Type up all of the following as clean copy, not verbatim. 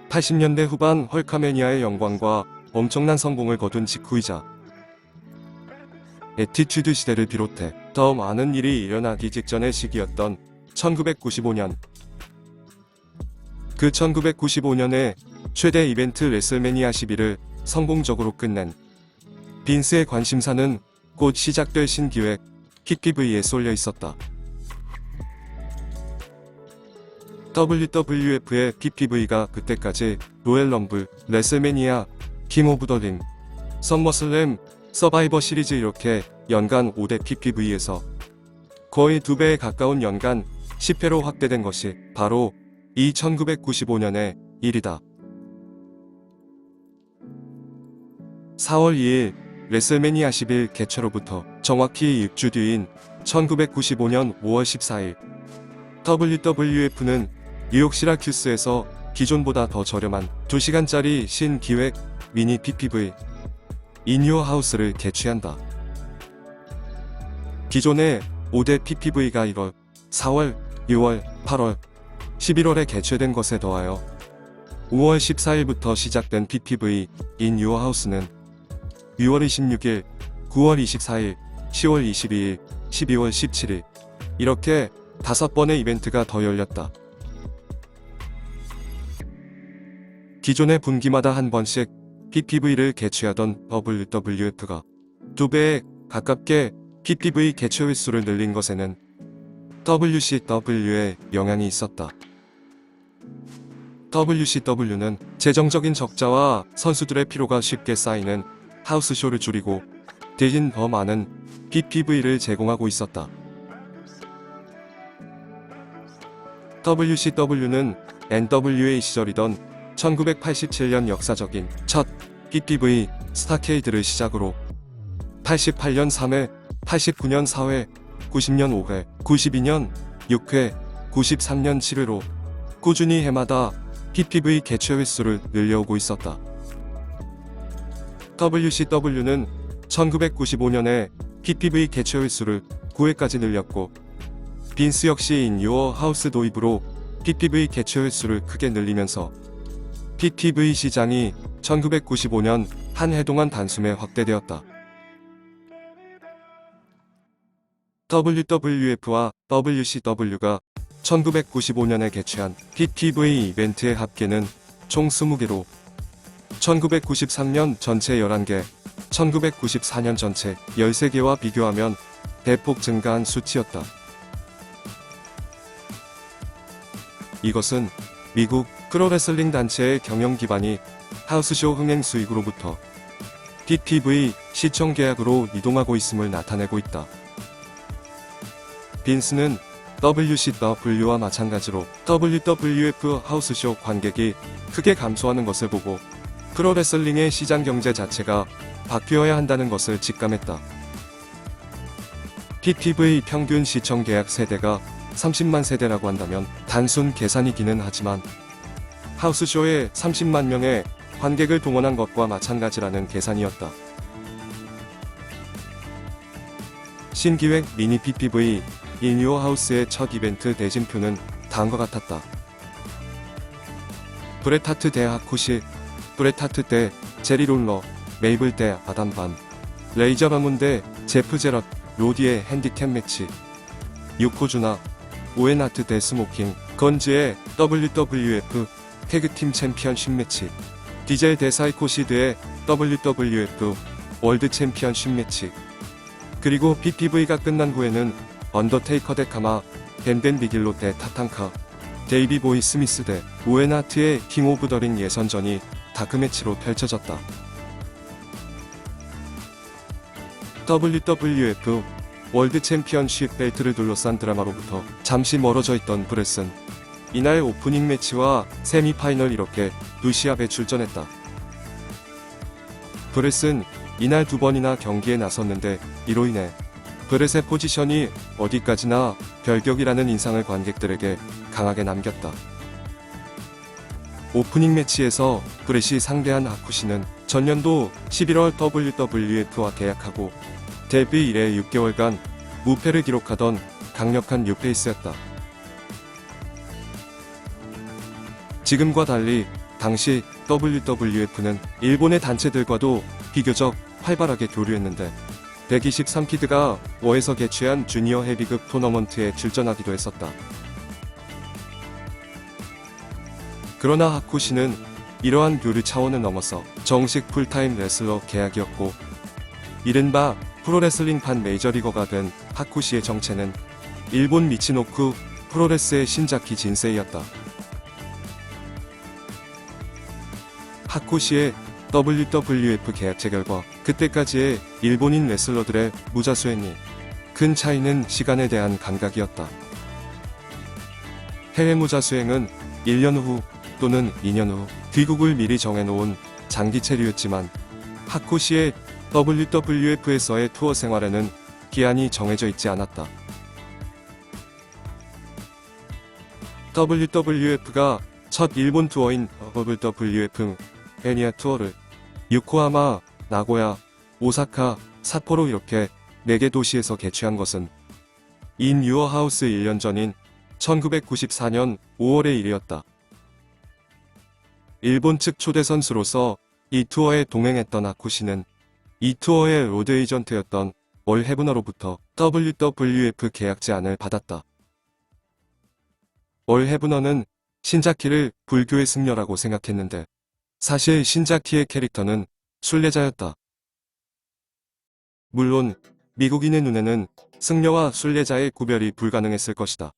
(80년대) 후반 헐카매니아의 영광과 엄청난 성공을 거둔 직후이자 애티튜드 시대를 비롯해 더 많은 일이 일어나기 직전의 시기였던 1995년. 그 1995년에 최대 이벤트 레슬매니아 11을 성공적으로 끝낸 빈스의 관심사는 곧 시작될 신기획 PPV에 쏠려 있었다. WWF의 PPV가 그때까지 로얄 럼블, 레슬매니아, 킹 오브 더 링, 썸머슬램, 서바이버 시리즈 이렇게 연간 5대 PPV에서 거의 2배에 가까운 연간 10회로 확대된 것이 바로 이 1995년의 일이다. 4월 2일 레슬매니아 11 개최로부터 정확히 6주 뒤인 1995년 5월 14일 WWF는 뉴욕 시라큐스에서 기존보다 더 저렴한 2시간짜리 신기획 미니 PPV 인 유어 하우스를 개최한다. 기존의 5대 PPV가 1월, 4월, 6월, 8월, 11월에 개최된 것에 더하여 5월 14일부터 시작된 PPV 인 유어 하우스는 6월 26일, 9월 24일, 10월 22일, 12월 17일 이렇게 5번의 이벤트가 더 열렸다. 기존의 분기마다 한 번씩 PPV를 개최하던 WWF가 2배에 가깝게 PPV 개최 횟수를 늘린 것에는 WCW의 영향이 있었다. WCW는 재정적인 적자와 선수들의 피로가 쉽게 쌓이는 하우스쇼를 줄이고 대신 더 많은 PPV를 제공하고 있었다. WCW는 NWA 시절이던 1987년 역사적인 첫 PPV 스타케이드를 시작으로 88년 3회, 89년 4회, 90년 5회, 92년 6회, 93년 7회로 꾸준히 해마다 PPV 개최 횟수를 늘려오고 있었다. WCW는 1995년에 PPV 개최 횟수를 9회까지 늘렸고 빈스 역시 인 유어 하우스 도입으로 PPV 개최 횟수를 크게 늘리면서 PPV 시장이 1995년 한 해 동안 단숨에 확대되었다. WWF와 WCW가 1995년에 개최한 PPV 이벤트의 합계는 총 20개로 1993년 전체 11개, 1994년 전체 13개와 비교하면 대폭 증가한 수치였다. 이것은 미국 프로레슬링 단체의 경영 기반이 하우스쇼 흥행 수익으로부터 PPV 시청 계약으로 이동하고 있음을 나타내고 있다. 빈스는 WCW와 마찬가지로 WWF 하우스쇼 관객이 크게 감소하는 것을 보고 프로레슬링의 시장 경제 자체가 바뀌어야 한다는 것을 직감했다. PPV 평균 시청 계약 세대가 30만 세대라고 한다면 단순 계산이기는 하지만 하우스쇼에 30만 명의 관객을 동원한 것과 마찬가지라는 계산이었다. 신기획 미니 PPV 인 유어 하우스의 첫 이벤트 대진표는 다음과 같았다. 브렛 하트 대 하쿠시, 브렛 하트 대 제리 롤러, 메이블 대 아담 반, 레이저 바문 대 제프 제럿, 로디의 핸디캡 매치, 요코주나, 오웬 하트 대 스모킹, 건즈의 WWF 태그팀 챔피언십 매치, 디젤 대 사이코시드의 WWF 월드 챔피언십 매치, 그리고 PPV가 끝난 후에는 언더테이커 대 카마, 벤벤 비길로 대 타탄카, 데이비 보이 스미스 대 오웬 하트의 킹 오브 더 링 예선전이 다크매치로 펼쳐졌다. WWF 월드 챔피언십 벨트를 둘러싼 드라마로부터 잠시 멀어져 있던 브렛은 이날 오프닝 매치와 세미파이널 이렇게 2시합에 출전했다. 브렛은 이날 2번이나 경기에 나섰는데 이로 인해 브렛의 포지션이 어디까지나 별격이라는 인상을 관객들에게 강하게 남겼다. 오프닝 매치에서 브렛이 상대한 하쿠시는 전년도 11월 WWF와 계약하고 데뷔 이래 6개월간 무패를 기록하던 강력한 뉴페이스였다. 지금과 달리 당시 WWF는 일본의 단체들과도 비교적 활발하게 교류했는데 123키드가 워에서 개최한 주니어 헤비급 토너먼트에 출전하기도 했었다. 그러나 하쿠시는 이러한 교류 차원을 넘어서 정식 풀타임 레슬러 계약이었고 이른바 프로레슬링판 메이저리거가 된 하쿠시의 정체는 일본 미치노쿠 프로레스의 신자키 진세이였다. 하쿠시의 WWF 계약체 결과 그때까지의 일본인 레슬러들의 무자수행이 큰 차이는 시간에 대한 감각이었다. 해외 무자수행은 1년 후 또는 2년 후 귀국을 미리 정해놓은 장기 체류였지만 하쿠시의 WWF에서의 투어 생활에는 기한이 정해져 있지 않았다. WWF가 첫 일본 투어인 WWF 애니아 투어를 요코하마, 나고야, 오사카, 삿포로 이렇게 4개 도시에서 개최한 것은 인 유어 하우스 1년 전인 1994년 5월의 일이었다. 일본 측 초대 선수로서 이 투어에 동행했던 하쿠시는 이 투어의 로드 에이전트였던 월 헤브너로부터 WWF 계약 제안을 받았다. 월 헤브너는 신자키를 불교의 승려라고 생각했는데 사실 신자키의 캐릭터는 순례자였다. 물론 미국인의 눈에는 승려와 순례자의 구별이 불가능했을 것이다.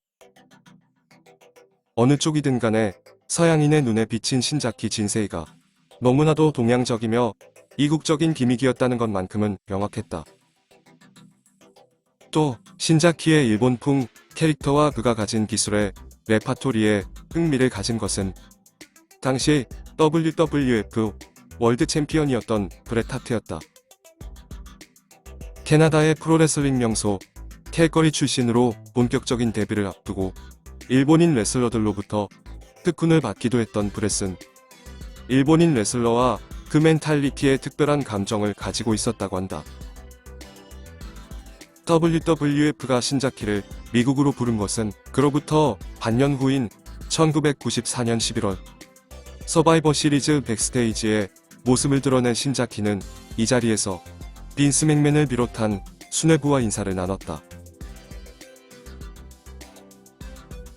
어느 쪽이든 간에 서양인의 눈에 비친 신자키 진세이가 너무나도 동양적이며 이국적인 기믹이었다는 것만큼은 명확했다. 또 신자키의 일본풍 캐릭터와 그가 가진 기술의 레파토리에 흥미를 가진 것은 당시 WWF 월드 챔피언이었던 브렛 하트였다. 캐나다의 프로레슬링 명소 캘거리 출신으로 본격적인 데뷔를 앞두고 일본인 레슬러들로부터 특훈을 받기도 했던 브렛은 일본인 레슬러와 그 멘탈리티에 특별한 감정을 가지고 있었다고 한다. WWF가 신자키를 미국으로 부른 것은 그로부터 반년 후인 1994년 11월 서바이버 시리즈 백스테이지에 모습을 드러낸 신자키는 이 자리에서 빈스 맥맨을 비롯한 수뇌부와 인사를 나눴다.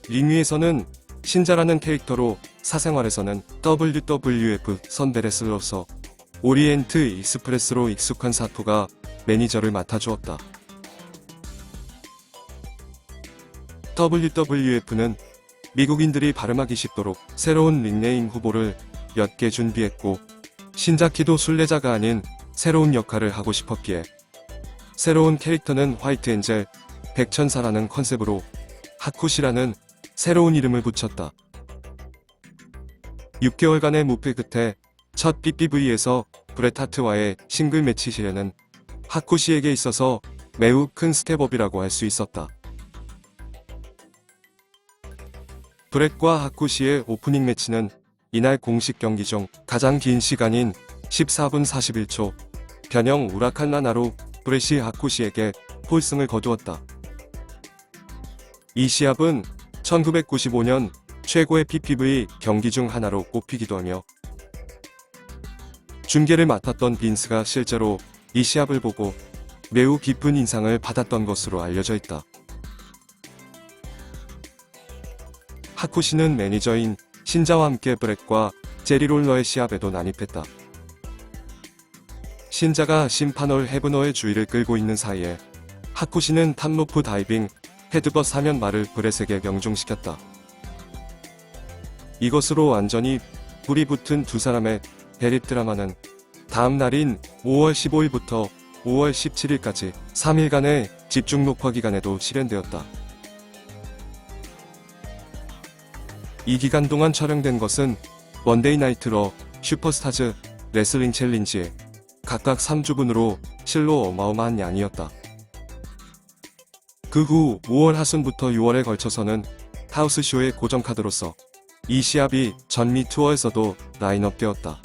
링 위에서는 신자라는 캐릭터로 사생활에서는 WWF 선배 레슬러로서 오리엔트 익스프레스로 익숙한 사토가 매니저를 맡아주었다. WWF는 미국인들이 발음하기 쉽도록 새로운 닉네임 후보를 몇 개 준비했고 신자키도 순례자가 아닌 새로운 역할을 하고 싶었기에 새로운 캐릭터는 화이트 엔젤, 백천사라는 컨셉으로 하쿠시라는 새로운 이름을 붙였다. 6개월간의 무패 끝에 첫 BBV에서 브렛 하트와의 싱글 매치 시에는 하쿠시에게 있어서 매우 큰 스텝업이라고 할 수 있었다. 브렛과 하쿠시의 오프닝 매치는 이날 공식 경기 중 가장 긴 시간인 14분 41초, 변형 우라칸나나로 브렛이 하쿠시에게 폴승을 거두었다. 이 시합은 1995년 최고의 PPV 경기 중 하나로 꼽히기도 하며 중계를 맡았던 빈스가 실제로 이 시합을 보고 매우 깊은 인상을 받았던 것으로 알려져 있다. 하쿠시는 매니저인 신자와 함께 브렛과 제리롤러의 시합에도 난입했다. 신자가 심판월 헤브너의 주의를 끌고 있는 사이에 하쿠시는 탑로프 다이빙 헤드벗 사면말을 브렛에게 명중시켰다. 이것으로 완전히 불이 붙은 두 사람의 대립 드라마는 다음 날인 5월 15일부터 5월 17일까지 3일간의 집중 녹화 기간에도 실현되었다. 이 기간 동안 촬영된 것은 먼데이 나이트 러, 슈퍼스타즈, 레슬링 챌린지에 각각 3주분으로 실로 어마어마한 양이었다. 그 후 5월 하순부터 6월에 걸쳐서는 하우스쇼의 고정 카드로서 이 시합이 전미 투어에서도 라인업되었다.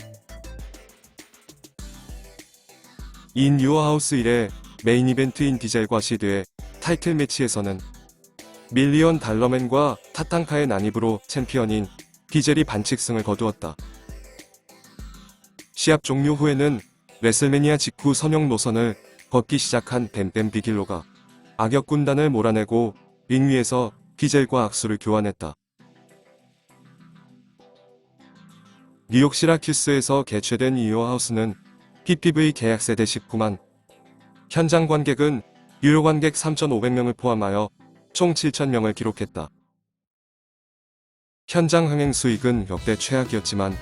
인 유어 하우스 1의 메인 이벤트인 디젤과 시드의 타이틀 매치에서는 밀리언 달러맨과 타탄카의 난입으로 챔피언인 비젤이 반칙승을 거두었다. 시합 종료 후에는 레슬매니아 직후 선영 노선을 걷기 시작한 뱀뱀 비길로가 악역 군단을 몰아내고 링 위에서 비젤과 악수를 교환했다. 뉴욕 시라큐스에서 개최된 이오하우스는 PPV 계약 세대 19만, 현장 관객은 유료 관객 3,500명을 포함하여 총 7,000명을 기록했다. 현장 흥행 수익은 역대 최악이었지만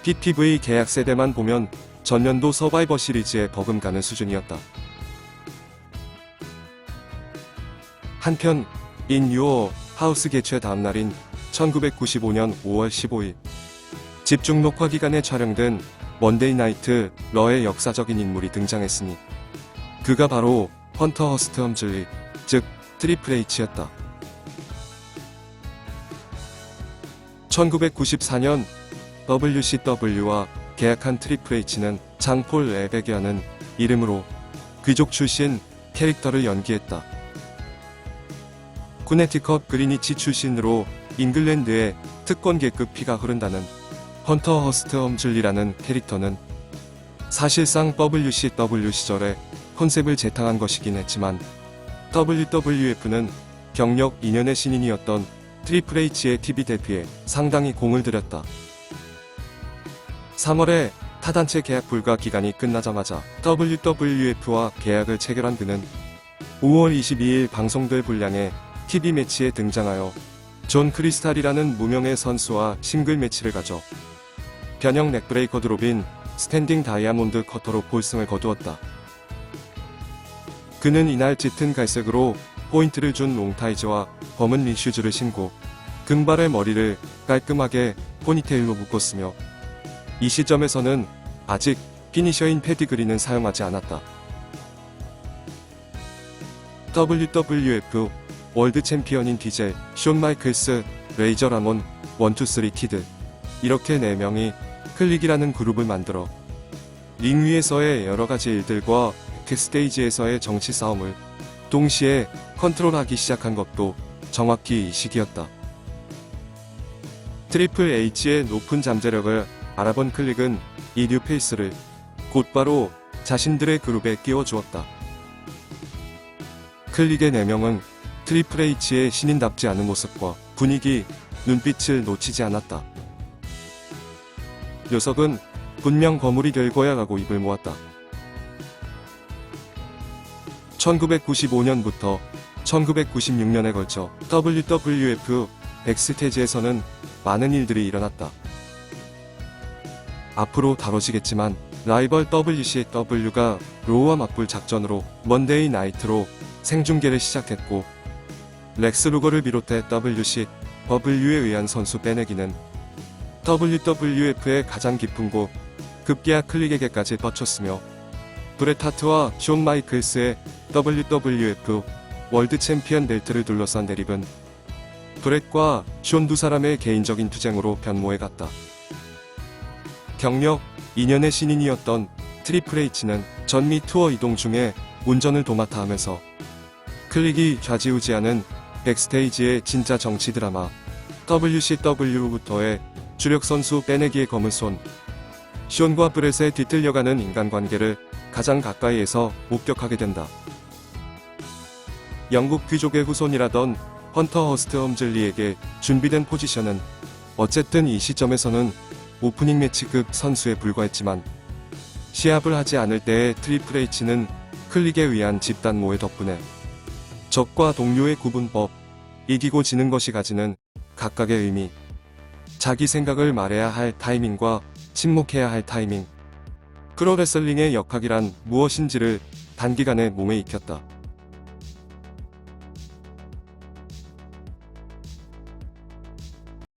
PPV 계약 세대만 보면 전년도 서바이버 시리즈에 버금가는 수준이었다. 한편 인 유어 하우스 개최 다음날인 1995년 5월 15일 집중 녹화 기간에 촬영된 먼데이 나이트 러의 역사적인 인물이 등장했으니 그가 바로 헌터 허스트 험즐리, 즉 트리플 H였다. 1994년 WCW와 계약한 트리플 H는 장폴 레베게라는 이름으로 귀족 출신 캐릭터를 연기했다. 쿠네티컷 그리니치 출신으로 잉글랜드의 특권계급 피가 흐른다는 헌터 허스트 험즐리라는 캐릭터는 사실상 WCW 시절에 컨셉을 재탕한 것이긴 했지만 WWF는 경력 2년의 신인이었던 트리플 H의 TV 데뷔에 상당히 공을 들였다. 3월에 타단체 계약 불가 기간이 끝나자마자 WWF와 계약을 체결한 그는 5월 22일 방송될 분량의 TV 매치에 등장하여 존 크리스탈이라는 무명의 선수와 싱글 매치를 가져 변형 넥브레이커 드롭인 스탠딩 다이아몬드 커터로 볼승을 거두었다. 그는 이날 짙은 갈색으로 포인트를 준 롱타이즈와 검은 린슈즈를 신고 금발의 머리를 깔끔하게 포니테일로 묶었으며 이 시점에서는 아직 피니셔인 페디그리는 사용하지 않았다. WWF 월드 챔피언인 디젤, 숀 마이클스, 레이저 라몬, 1,2,3 키드 이렇게 4명이 클릭이라는 그룹을 만들어 링 위에서의 여러가지 일들과 백스테이지에서의 정치 싸움을 동시에 컨트롤하기 시작한 것도 정확히 이 시기였다. 트리플 H의 높은 잠재력을 알아본 클릭은 이 뉴페이스를 곧바로 자신들의 그룹에 끼워주었다. 클릭의 4명은 트리플 H의 신인답지 않은 모습과 분위기, 눈빛을 놓치지 않았다. 녀석은 분명 거물이 될 거야 라고 입을 모았다. 1995년부터 1996년에 걸쳐 WWF 백스테이지에서는 많은 일들이 일어났다. 앞으로 다뤄지겠지만 라이벌 WCW가 로우와 맞불 작전으로 먼데이 나이트로 생중계를 시작했고 렉스 루거를 비롯해 WCW에 의한 선수 빼내기는 WWF의 가장 깊은 곳 급기야 클릭에게까지 뻗쳤으며 브렛 하트와 숀 마이클스의 WWF 월드 챔피언 벨트를 둘러싼 대립은 브렛과 숀 두 사람의 개인적인 투쟁으로 변모해갔다. 경력 2년의 신인이었던 트리플 H는 전미 투어 이동 중에 운전을 도맡아 하면서 클릭이 좌지우지하는 백스테이지의 진짜 정치 드라마 WCW부터의 주력 선수 빼내기의 검은 손 숀과 브렛의 뒤틀려가는 인간관계를 가장 가까이에서 목격하게 된다. 영국 귀족의 후손이라던 헌터 허스트 험즐리에게 준비된 포지션은 어쨌든 이 시점에서는 오프닝 매치급 선수에 불과했지만 시합을 하지 않을 때의 트리플 H는 클릭에 의한 집단 모의 덕분에 적과 동료의 구분법, 이기고 지는 것이 가지는 각각의 의미, 자기 생각을 말해야 할 타이밍과 침묵해야 할 타이밍, 프로레슬링의 역학이란 무엇인지를 단기간에 몸에 익혔다.